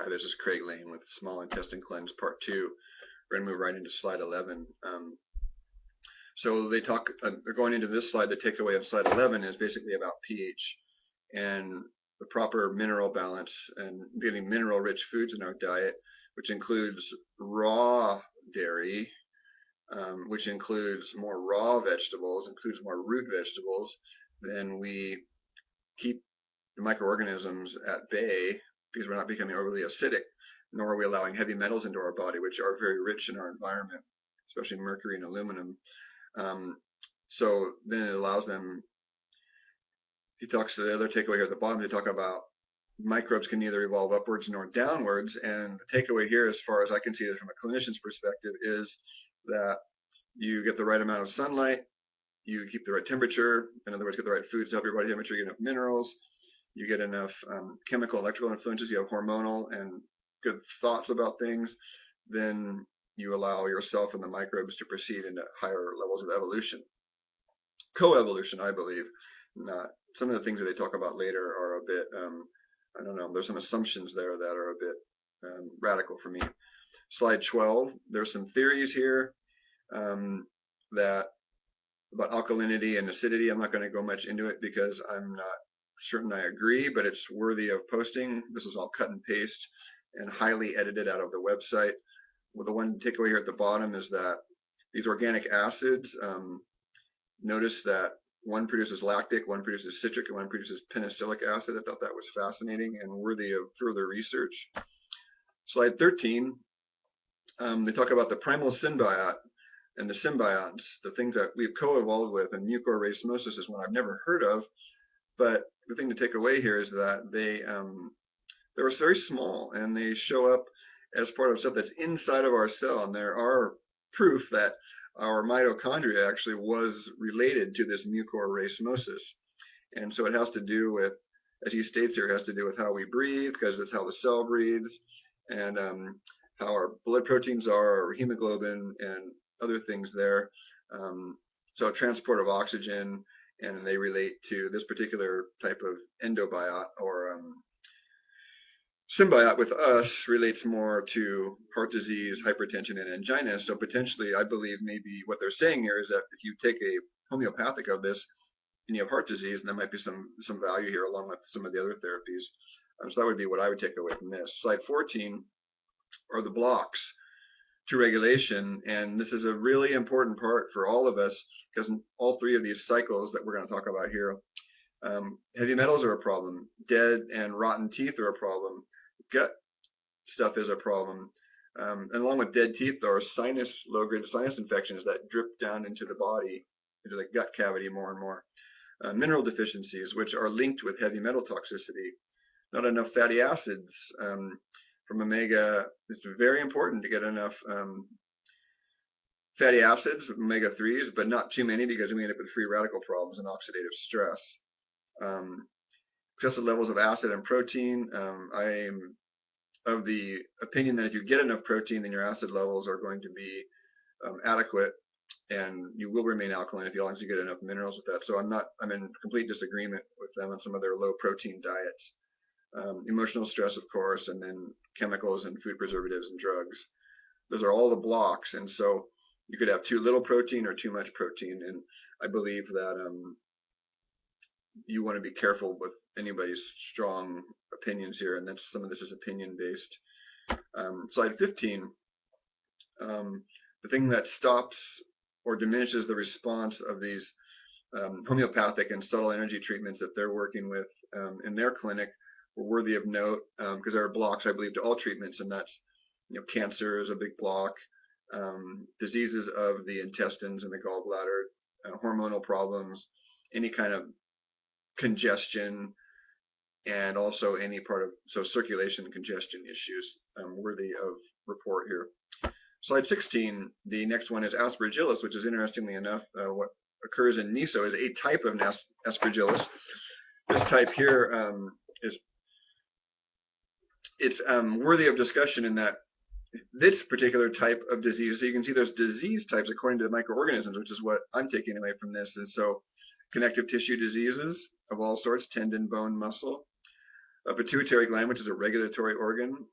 Hi, this is Craig Lane with Small Intestine Cleanse Part 2. We're going to move right into slide 11. So they're going into this slide. The takeaway of slide 11 is basically about pH and the proper mineral balance and getting mineral-rich foods in our diet, which includes raw dairy, which includes more raw vegetables, includes more root vegetables. Then we keep the microorganisms at bay because we're not becoming overly acidic, nor are we allowing heavy metals into our body, which are very rich in our environment, especially mercury and aluminum. So then it allows them, he talks to the other takeaway here at the bottom, they talk about microbes can neither evolve upwards nor downwards. And the takeaway here, as far as I can see it from a clinician's perspective, is that you get the right amount of sunlight, you keep the right temperature, in other words, get the right foods to help your body temperature, you get enough minerals, you get enough chemical, electrical influences, you have hormonal and good thoughts about things, then you allow yourself and the microbes to proceed into higher levels of evolution. Coevolution, I believe. Not some of the things that they talk about later are a bit, I don't know, there's some assumptions there that are a bit radical for me. Slide 12, there's some theories here that about alkalinity and acidity. I'm not going to go much into it because I'm not certain I agree, but it's worthy of posting. This is all cut and paste and highly edited out of the website. Well, the one takeaway here at the bottom is that these organic acids, notice that one produces lactic, one produces citric, and one produces penicillic acid. I thought that was fascinating and worthy of further research. Slide 13, they talk about the primal symbiote and the symbionts, the things that we've co-evolved with, and mucorracemiosis is one I've never heard of, but the thing to take away here is that they're very small, and they show up as part of stuff that's inside of our cell, and there are proof that our mitochondria actually was related to this mucorracemiosis. And so it has to do with, as he states here, it has to do with how we breathe, because it's how the cell breathes, and how our blood proteins are, our hemoglobin, and other things there. So transport of oxygen, and they relate to this particular type of endobiote or symbiote with us relates more to heart disease, hypertension, and angina. So potentially, I believe maybe what they're saying here is that if you take a homeopathic of this and you have heart disease, and there might be some value here along with some of the other therapies. So that would be what I would take away from this. Slide 14 are the blocks to regulation, and this is a really important part for all of us because in all three of these cycles that we're going to talk about here, heavy metals are a problem, dead and rotten teeth are a problem, gut stuff is a problem, and along with dead teeth there are low-grade sinus infections that drip down into the body, into the gut cavity more and more. Mineral deficiencies, which are linked with heavy metal toxicity, not enough fatty acids. From omega, it's very important to get enough fatty acids, omega-3s, but not too many because we end up with free radical problems and oxidative stress. Excessive levels of acid and protein. I am of the opinion that if you get enough protein, then your acid levels are going to be adequate, and you will remain alkaline as long as you get enough minerals with that. So I'm in complete disagreement with them on some of their low protein diets. Emotional stress, of course, and then chemicals and food preservatives and drugs. Those are all the blocks, and so you could have too little protein or too much protein, and I believe that you want to be careful with anybody's strong opinions here, and that's some of this is opinion based. Slide 15, the thing that stops or diminishes the response of these homeopathic and subtle energy treatments that they're working with in their clinic were worthy of note, because there are blocks, I believe, to all treatments, and that's, cancer is a big block, diseases of the intestines and the gallbladder, hormonal problems, any kind of congestion, and also any part of, circulation congestion issues worthy of report here. Slide 16, the next one is aspergillus, which is interestingly enough, what occurs in miso is a type of aspergillus. This type here it's worthy of discussion in that this particular type of disease, so you can see there's disease types according to the microorganisms, which is what I'm taking away from this. And so connective tissue diseases of all sorts, tendon, bone, muscle, a pituitary gland, which is a regulatory organ,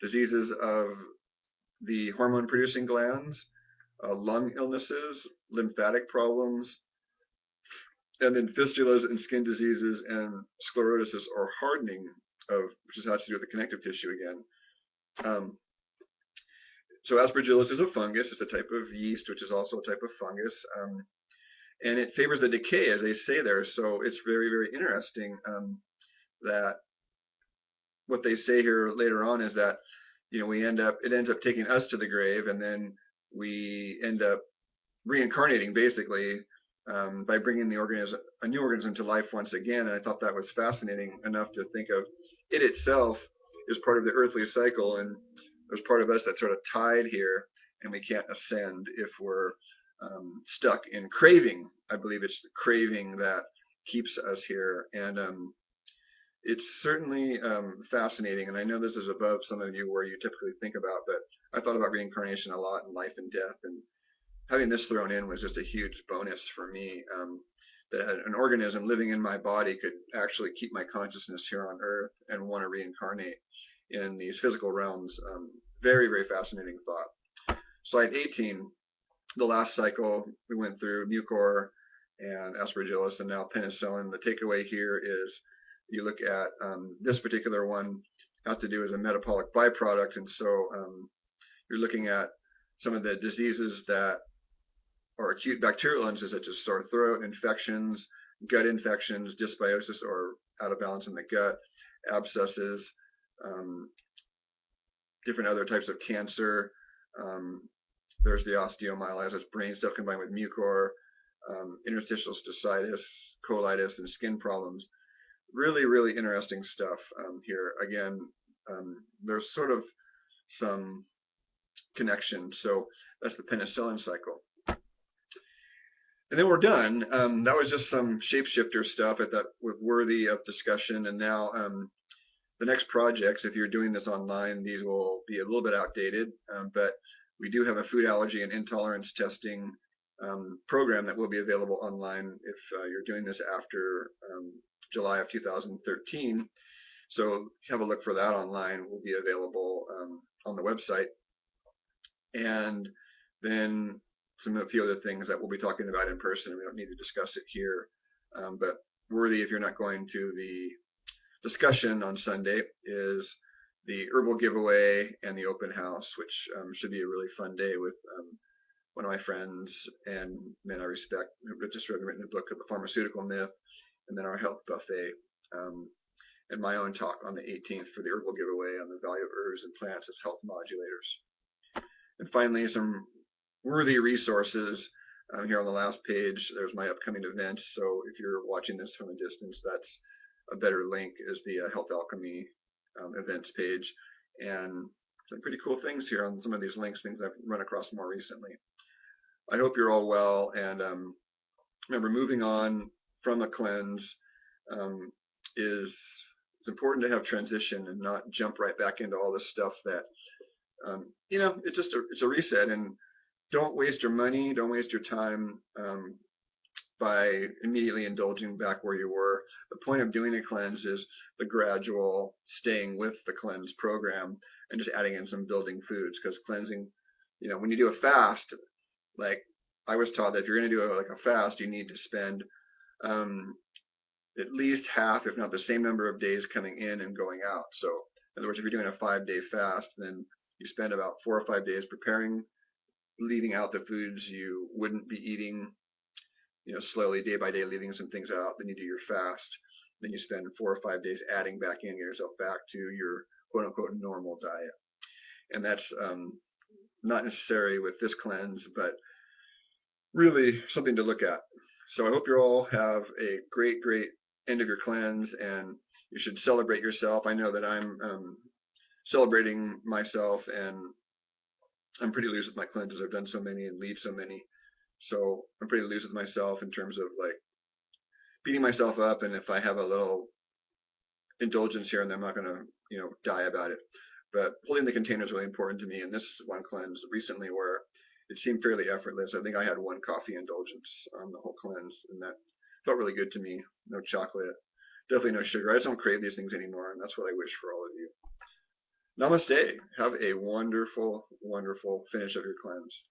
diseases of the hormone-producing glands, lung illnesses, lymphatic problems, and then fistulas and skin diseases and sclerosis or hardening of, which has to do with the connective tissue again. So aspergillus is a fungus. It's a type of yeast, which is also a type of fungus. And it favors the decay, as they say there. So it's very, very interesting that what they say here later on is that, you know, it ends up taking us to the grave, and then we end up reincarnating basically by bringing a new organism to life once again. And I thought that was fascinating enough to think of it itself as part of the earthly cycle, and there's part of us that's sort of tied here, and we can't ascend if we're stuck in craving. I believe it's the craving that keeps us here, and it's certainly fascinating. And I know this is above some of you where you typically think about, but I thought about reincarnation a lot in life and death, and having this thrown in was just a huge bonus for me. That an organism living in my body could actually keep my consciousness here on Earth and want to reincarnate in these physical realms. Very, very fascinating thought. Slide 18, the last cycle we went through Mucor and Aspergillus and now penicillin. The takeaway here is you look at this particular one has to do as a metabolic byproduct, and so you're looking at some of the diseases that are acute bacterial illnesses such as sore throat, infections, gut infections, dysbiosis or out of balance in the gut, abscesses, different other types of cancer. There's the osteomyelitis, brain stuff combined with mucor, interstitial cystitis, colitis, and skin problems. Really, really interesting stuff here. Again, there's sort of some connection. So that's the penicillin cycle. And then we're done. That was just some shapeshifter stuff I thought was worthy of discussion. And now the next projects, if you're doing this online, these will be a little bit outdated, but we do have a food allergy and intolerance testing program that will be available online if you're doing this after July of 2013. So have a look for that online. It will be available on the website. And then a few other things that we'll be talking about in person. We don't need to discuss it here, but worthy if you're not going to the discussion on Sunday is the herbal giveaway and the open house, which should be a really fun day with one of my friends and men I respect who just written a book of the pharmaceutical myth, and then our health buffet, and my own talk on the 18th for the herbal giveaway on the value of herbs and plants as health modulators. And finally, some worthy resources. Here on the last page, there's my upcoming events. So if you're watching this from a distance, that's a better link is the Health Alchemy events page. And some pretty cool things here on some of these links, things I've run across more recently. I hope you're all well. And remember, moving on from a cleanse it's important to have transition and not jump right back into all this stuff that, you know, it's a reset. And don't waste your money, don't waste your time by immediately indulging back where you were. The point of doing a cleanse is the gradual staying with the cleanse program and just adding in some building foods, because cleansing, you know, when you do a fast, like I was taught that if you're going to do a fast, you need to spend at least half, if not the same number of days coming in and going out. So in other words, if you're doing a 5-day fast, then you spend about 4 or 5 days preparing, leaving out the foods you wouldn't be eating, you know, slowly day by day, leaving some things out. Then you do your fast. Then you spend 4 or 5 days adding back in, get yourself back to your quote unquote normal diet. And that's not necessary with this cleanse, but really something to look at. So I hope you all have a great, great end of your cleanse, and you should celebrate yourself. I know that I'm celebrating myself, and I'm pretty loose with my cleanses. I've done so many and lead so many. So I'm pretty loose with myself in terms of like beating myself up, and if I have a little indulgence here and there, I'm not going to, you know, die about it. But holding the container is really important to me. And this one cleanse recently where it seemed fairly effortless. I think I had 1 coffee indulgence on the whole cleanse, and that felt really good to me. No chocolate, definitely no sugar. I just don't crave these things anymore, and that's what I wish for all of you. Namaste. Have a wonderful, wonderful finish of your cleanse.